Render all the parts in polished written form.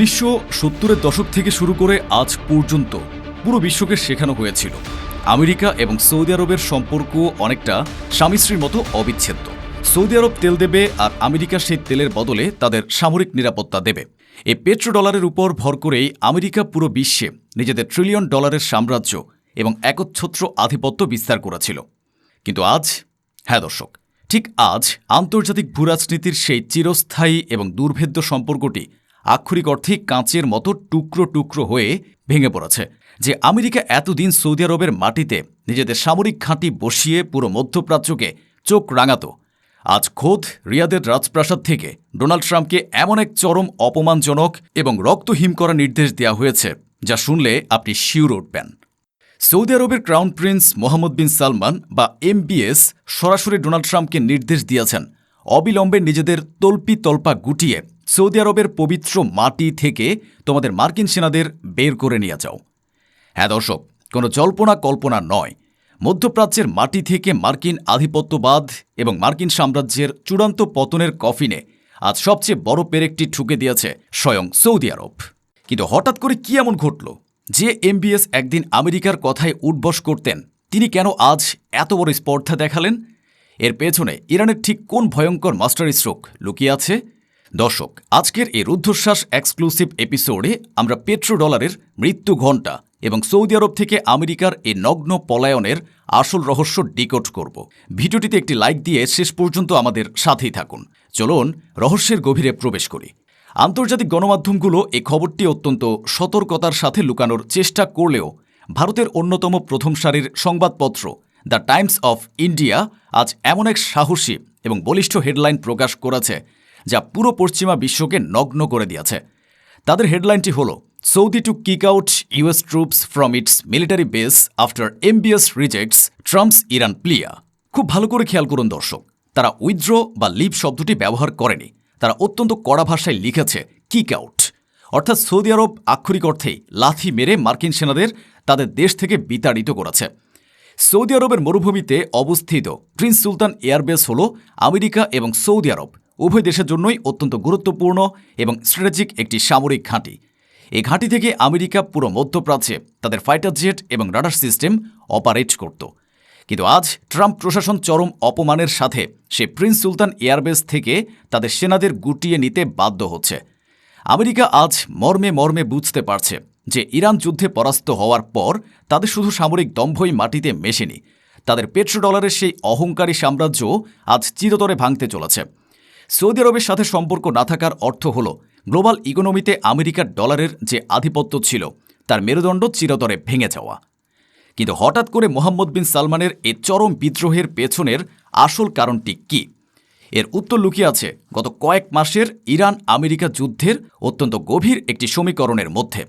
1970-এর দশক থেকে শুরু করে আজ পর্যন্ত পুরো বিশ্বকে শেখানো হয়েছিল আমেরিকা এবং সৌদি আরবের সম্পর্ক অনেকটা স্বামী স্ত্রীর মতো অবিচ্ছেদ্য। সৌদি আরব তেল দেবে আর আমেরিকা সেই তেলের বদলে তাদের সামরিক নিরাপত্তা দেবে। এই পেট্রোডলারের উপর ভর করেই আমেরিকা পুরো বিশ্বে নিজেদের ট্রিলিয়ন ডলারের সাম্রাজ্য এবং একচ্ছত্র আধিপত্য বিস্তার করেছিল। কিন্তু আজ, হ্যাঁ দর্শক, ঠিক আজ আন্তর্জাতিক ভূরাজনীতির সেই চিরস্থায়ী এবং দুর্ভেদ্য সম্পর্কটি আক্ষরিক অর্থে কাঁচের মতো টুকরো টুকরো হয়ে ভেঙে পড়েছে। যে আমেরিকা এতদিন সৌদি আরবের মাটিতে নিজেদের সামরিক ঘাঁটি বসিয়ে পুরো মধ্যপ্রাচ্যকে চোখ রাঙাত, আজ খোদ রিয়াদের রাজপ্রাসাদ থেকে ডোনাল্ড ট্রাম্পকে এমন এক চরম অপমানজনক এবং রক্তহীন করার নির্দেশ দেওয়া হয়েছে যা শুনলে আপনি শিউরে উঠবেন। সৌদি আরবের ক্রাউন প্রিন্স মোহাম্মদ বিন সালমান বা MBS সরাসরি ডোনাল্ড ট্রাম্পকে নির্দেশ দিয়েছেন অবিলম্বে নিজেদের তল্পা গুটিয়ে সৌদি আরবের পবিত্র মাটি থেকে তোমাদের মার্কিন সেনাদের বের করে নিয়ে যাও। হ্যাঁ দর্শক, কোনো জল্পনা কল্পনা নয়, মধ্যপ্রাচ্যের মাটি থেকে মার্কিন আধিপত্যবাদ এবং মার্কিন সাম্রাজ্যের চূড়ান্ত পতনের কফিনে আজ সবচেয়ে বড় পেরেকটি ঠুকে দিয়েছে স্বয়ং সৌদি আরব। কিন্তু হঠাৎ করে কি এমন ঘটল যে MBS একদিন আমেরিকার কথায় উঠবস করতেন, তিনি কেন আজ এত বড় স্পর্ধা দেখালেন? এর পেছনে ইরানের ঠিক কোন ভয়ঙ্কর মাস্টার স্ট্রোক লুকিয়ে আছে? দর্শক, আজকের এই রুদ্ধশ্বাস এক্সক্লুসিভ এপিসোডে আমরা পেট্রোডলারের মৃত্যু ঘণ্টা এবং সৌদি আরব থেকে আমেরিকার এই নগ্ন পলায়নের আসল রহস্য ডিকোড করব। ভিডিওটিতে একটি লাইক দিয়ে শেষ পর্যন্ত আমাদের সাথেই থাকুন। চলুন রহস্যের গভীরে প্রবেশ করি। আন্তর্জাতিক গণমাধ্যমগুলো এই খবরটি অত্যন্ত সতর্কতার সাথে লুকানোর চেষ্টা করলেও ভারতের অন্যতম প্রথম সারির সংবাদপত্র দ্য টাইমস অফ ইন্ডিয়া আজ এমন এক সাহসী এবং বলিষ্ঠ হেডলাইন প্রকাশ করেছে যা পুরো পশ্চিমা বিশ্বকে নগ্ন করে দিয়েছে। তাদের হেডলাইনটি হল Saudi to kick out US troops from its military base after MBS rejects Trump's Iran plea. খুব ভালো করে খেয়াল করুন দর্শক, তারা উইথড্র বা লিভ শব্দটি ব্যবহার করেনি, তারা অত্যন্ত কড়া ভাষায় লিখেছে কিক আউট, অর্থাৎ সৌদি আরব আক্ষরিক অর্থেই লাথি মেরে মার্কিন সেনাদের তাদের দেশ থেকে বিতাড়িত করেছে। সৌদি আরবের মরুভূমিতে অবস্থিত প্রিন্স সুলতান এয়ারবেস হল আমেরিকা এবং সৌদি আরব উভয় দেশের জন্যই অত্যন্ত গুরুত্বপূর্ণ এবং স্ট্র্যাটেজিক একটি সামরিক ঘাঁটি। এই ঘাঁটি থেকে আমেরিকা পুরো মধ্যপ্রাচ্যে তাদের ফাইটার জেট এবং রাডার সিস্টেম অপারেট করত। কিন্তু আজ ট্রাম্প প্রশাসন চরম অপমানের সাথে সে প্রিন্স সুলতান এয়ারবেস থেকে তাদের সেনাদের গুটিয়ে নিতে বাধ্য হচ্ছে। আমেরিকা আজ মর্মে মর্মে বুঝতে পারছে যে ইরান যুদ্ধে পরাস্ত হওয়ার পর তাদের শুধু সামরিক দম্ভই মাটিতে মেশেনি, তাদের পেট্রোডলারের সেই অহংকারী সাম্রাজ্য আজ চিরতরে ভাঙতে চলেছে। সৌদি আরবের সাথে সম্পর্ক না থাকার অর্থ হল গ্লোবাল ইকোনমিতে আমেরিকার ডলারের যে আধিপত্য ছিল তার মেরুদণ্ড চিরতরে ভেঙে যাওয়া। কিন্তু হঠাৎ করে মোহাম্মদ বিন সালমানের এই চরম বিদ্রোহের পেছনের আসল কারণটি কি? এর উত্তর লুকিয়ে আছে গত কয়েক মাসের ইরান আমেরিকা যুদ্ধের অত্যন্ত গভীর একটি সমীকরণের মধ্যে।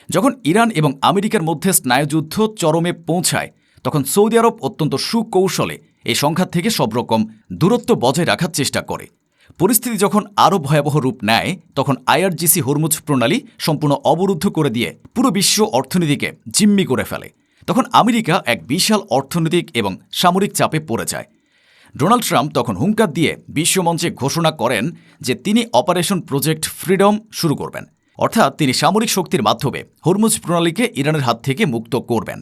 যখন ইরান এবং আমেরিকার মধ্যে স্নায়ুযুদ্ধ চরমে পৌঁছায়, তখন সৌদি আরব অত্যন্ত সুকৌশলে এই সংঘাত থেকে সব রকম দূরত্ব বজায় রাখার চেষ্টা করে। পরিস্থিতি যখন আরও ভয়াবহ রূপ নেয়, তখন IRGC হরমুজ প্রণালী সম্পূর্ণ অবরুদ্ধ করে দিয়ে পুরো বিশ্ব অর্থনীতিকে জিম্মি করে ফেলে। তখন আমেরিকা এক বিশাল অর্থনৈতিক এবং সামরিক চাপে পড়ে যায়। ডোনাল্ড ট্রাম্প তখন হুঙ্কার দিয়ে বিশ্বমঞ্চে ঘোষণা করেন যে তিনি অপারেশন প্রজেক্ট ফ্রিডম শুরু করবেন, অর্থাৎ তিনি সামরিক শক্তির মাধ্যমে হরমুজ প্রণালীকে ইরানের হাত থেকে মুক্ত করবেন।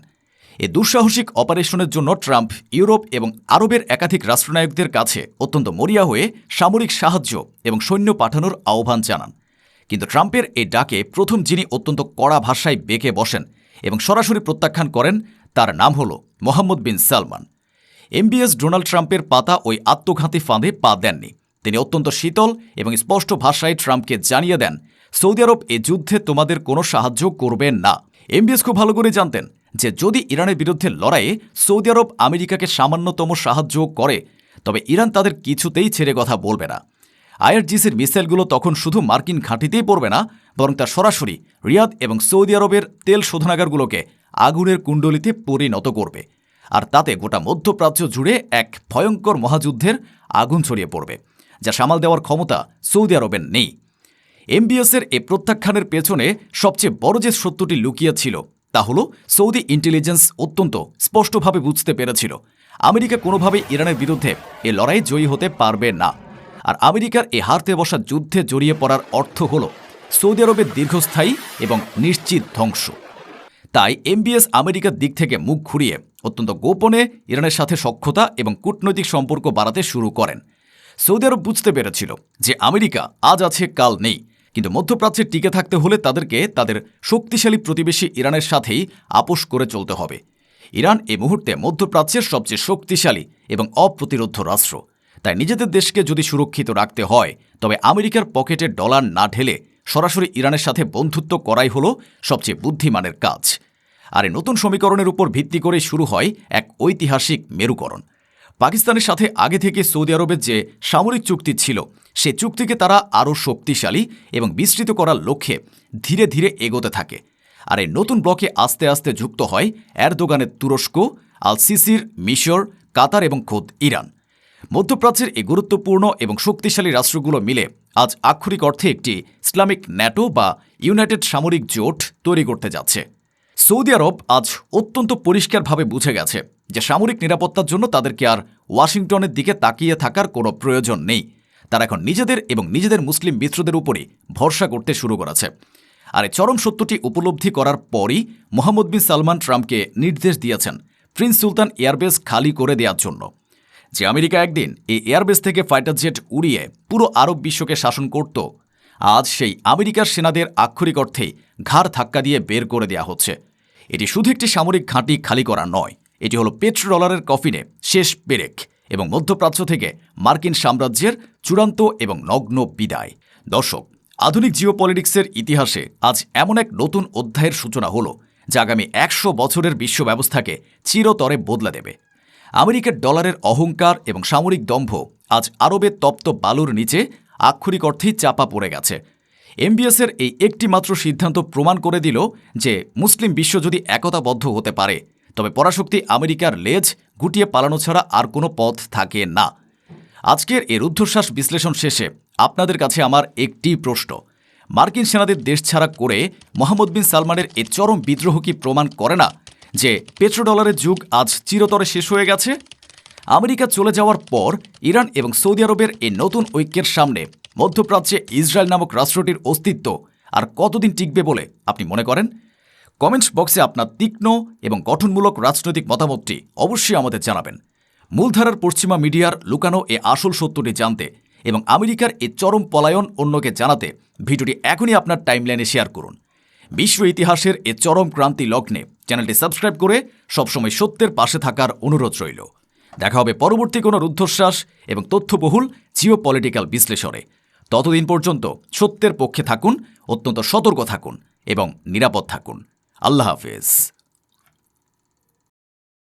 এই দুঃসাহসিক অপারেশনের জন্য ট্রাম্প ইউরোপ এবং আরবের একাধিক রাষ্ট্রনায়কদের কাছে অত্যন্ত মরিয়া হয়ে সামরিক সাহায্য এবং সৈন্য পাঠানোর আহ্বান জানান। কিন্তু ট্রাম্পের এই ডাকে প্রথম যিনি অত্যন্ত কড়া ভাষায় বেঁকে বসেন এবং সরাসরি প্রত্যাখ্যান করেন, তার নাম হল মোহাম্মদ বিন সালমান। MBS ডোনাল্ড ট্রাম্পের পাতা ওই আত্মঘাতী ফাঁদে পা দেননি। তিনি অত্যন্ত শীতল এবং স্পষ্ট ভাষায় ট্রাম্পকে জানিয়ে দেন, সৌদি আরব এ যুদ্ধে তোমাদের কোনো সাহায্য করবেন না। MBS খুব ভালো করে জানতেন যে যদি ইরানের বিরুদ্ধে লড়াইয়ে সৌদি আরব আমেরিকাকে সামান্যতম সাহায্য করে, তবে ইরান তাদের কিছুতেই ছেড়ে কথা বলবে না। IRGCর মিসাইলগুলো তখন শুধু মার্কিন ঘাঁটিতেই পড়বে না, বরং তা সরাসরি রিয়াদ এবং সৌদি আরবের তেল শোধনাগারগুলোকে আগুনের কুণ্ডলিতে পরিণত করবে। আর তাতে গোটা মধ্যপ্রাচ্য জুড়ে এক ভয়ঙ্কর মহাযুদ্ধের আগুন ছড়িয়ে পড়বে, যা সামাল দেওয়ার ক্ষমতা সৌদি আরবের নেই। MBSের এই প্রত্যাখ্যানের পেছনে সবচেয়ে বড় যে সত্যটি লুকিয়ে ছিল তা হল সৌদি ইন্টেলিজেন্স অত্যন্ত স্পষ্টভাবে বুঝতে পেরেছিল আমেরিকা কোনোভাবেই ইরানের বিরুদ্ধে এ লড়াই জয়ী হতে পারবে না। আর আমেরিকার এই হারতে বসা যুদ্ধে জড়িয়ে পড়ার অর্থ হল সৌদি আরবের দীর্ঘস্থায়ী এবং নিশ্চিত ধ্বংস। তাই এমবিএস আমেরিকার দিক থেকে মুখ ঘুরিয়ে অত্যন্ত গোপনে ইরানের সাথে সখ্যতা এবং কূটনৈতিক সম্পর্ক বাড়াতে শুরু করেন। সৌদি আরব বুঝতে পেরেছিল যে আমেরিকা আজ আছে কাল নেই, কিন্তু মধ্যপ্রাচ্যে টিকে থাকতে হলে তাদেরকে তাদের শক্তিশালী প্রতিবেশী ইরানের সাথেই আপোষ করে চলতে হবে। ইরান এই মুহূর্তে মধ্যপ্রাচ্যের সবচেয়ে শক্তিশালী এবং অপ্রতিরোধ্য রাষ্ট্র। তাই নিজেদের দেশকে যদি সুরক্ষিত রাখতে হয় তবে আমেরিকার পকেটে ডলার না ঢেলে সরাসরি ইরানের সাথে বন্ধুত্ব করাই হল সবচেয়ে বুদ্ধিমানের কাজ। আর এই নতুন সমীকরণের উপর ভিত্তি করেই শুরু হয় এক ঐতিহাসিক মেরুকরণ। পাকিস্তানের সাথে আগে থেকে সৌদি আরবের যে সামরিক চুক্তি ছিল সে চুক্তিকে তারা আরও শক্তিশালী এবং বিস্তৃত করার লক্ষ্যে ধীরে ধীরে এগোতে থাকে। আর এই নতুন ব্লকে আস্তে আস্তে যুক্ত হয় এরদোগানের তুরস্ক, আল সিসির মিশর, কাতার এবং খোদ ইরান। মধ্যপ্রাচ্যের এই গুরুত্বপূর্ণ এবং শক্তিশালী রাষ্ট্রগুলো মিলে আজ আক্ষরিক অর্থে একটি ইসলামিক ন্যাটো বা ইউনাইটেড সামরিক জোট তৈরি করতে যাচ্ছে। সৌদি আরব আজ অত্যন্ত পরিষ্কারভাবে বুঝে গেছে যে সামরিক নিরাপত্তার জন্য তাদেরকে আর ওয়াশিংটনের দিকে তাকিয়ে থাকার কোনো প্রয়োজন নেই। তারা এখন নিজেদের এবং নিজেদের মুসলিম মিত্রদের উপরই ভরসা করতে শুরু করেছে। আর এই চরম সত্যটি উপলব্ধি করার পরই মোহাম্মদ বিন সালমান ট্রাম্পকে নির্দেশ দিয়েছেন প্রিন্স সুলতান এয়ারবেস খালি করে দেওয়ার জন্য। যে আমেরিকা একদিন এই এয়ারবেস থেকে ফাইটার জেট উড়িয়ে পুরো আরব বিশ্বকে শাসন করত, আজ সেই আমেরিকার সেনাদের আক্ষরিক অর্থেই ঘাড় ধাক্কা দিয়ে বের করে দেওয়া হচ্ছে। এটি শুধু একটি সামরিক ঘাঁটি খালি করা নয়, এটি হলো পেট্রোডলারের কফিনে শেষ পেরেক এবং মধ্যপ্রাচ্য থেকে মার্কিন সাম্রাজ্যের চূড়ান্ত এবং নগ্ন বিদায়। দর্শক, আধুনিক জিওপলিটিক্সের ইতিহাসে আজ এমন এক নতুন অধ্যায়ের সূচনা হলো যা আগামী 100 বছরের বিশ্ব ব্যবস্থাকে চিরতরে বদলে দেবে। আমেরিকার ডলারের অহংকার এবং সামরিক দম্ভ আজ আরবের তপ্ত বালুর নিচে আক্ষরিক অর্থেই চাপা পড়ে গেছে। এমবিএসের এই একটি মাত্র সিদ্ধান্ত প্রমাণ করে দিল যে মুসলিম বিশ্ব যদি একতাবদ্ধ হতে পারে তবে পরাশক্তি আমেরিকার লেজ গুটিয়ে পালানো ছাড়া আর কোনো পথ থাকে না। আজকের এই রুদ্ধশ্বাস বিশ্লেষণ শেষে আপনাদের কাছে আমার একটি প্রশ্ন: মার্কিন সেনাদের দেশ ছাড়া করে মোহাম্মদ বিন সালমানের এই চরম বিদ্রোহ কি প্রমাণ করে না যে পেট্রোডলারের যুগ আজ চিরতরে শেষ হয়ে গেছে? আমেরিকা চলে যাওয়ার পর ইরান এবং সৌদি আরবের এই নতুন ঐক্যের সামনে মধ্যপ্রাচ্যে ইসরায়েল নামক রাষ্ট্রটির অস্তিত্ব আর কতদিন টিকবে বলে আপনি মনে করেন? কমেন্টস বক্সে আপনার তীক্ষ্ণ এবং গঠনমূলক রাজনৈতিক মতামতটি অবশ্যই আমাদের জানাবেন। মূলধারার পশ্চিমা মিডিয়ার লুকানো এ আসল সত্যটি জানতে এবং আমেরিকার এ চরম পলায়ন অন্যকে জানাতে ভিডিওটি এখনই আপনার টাইমলাইনে শেয়ার করুন। বিশ্ব ইতিহাসের এ চরম ক্রান্তি লগ্নে চ্যানেলটি সাবস্ক্রাইব করে সবসময় সত্যের পাশে থাকার অনুরোধ রইল। দেখা হবে পরবর্তী কোনো রুদ্ধশ্বাস এবং তথ্যবহুল জিওপলিটিক্যাল বিশ্লেষণে। ততদিন পর্যন্ত সত্যের পক্ষে থাকুন, অত্যন্ত সতর্ক থাকুন এবং নিরাপদ থাকুন। আল্লাহ হাফেজ।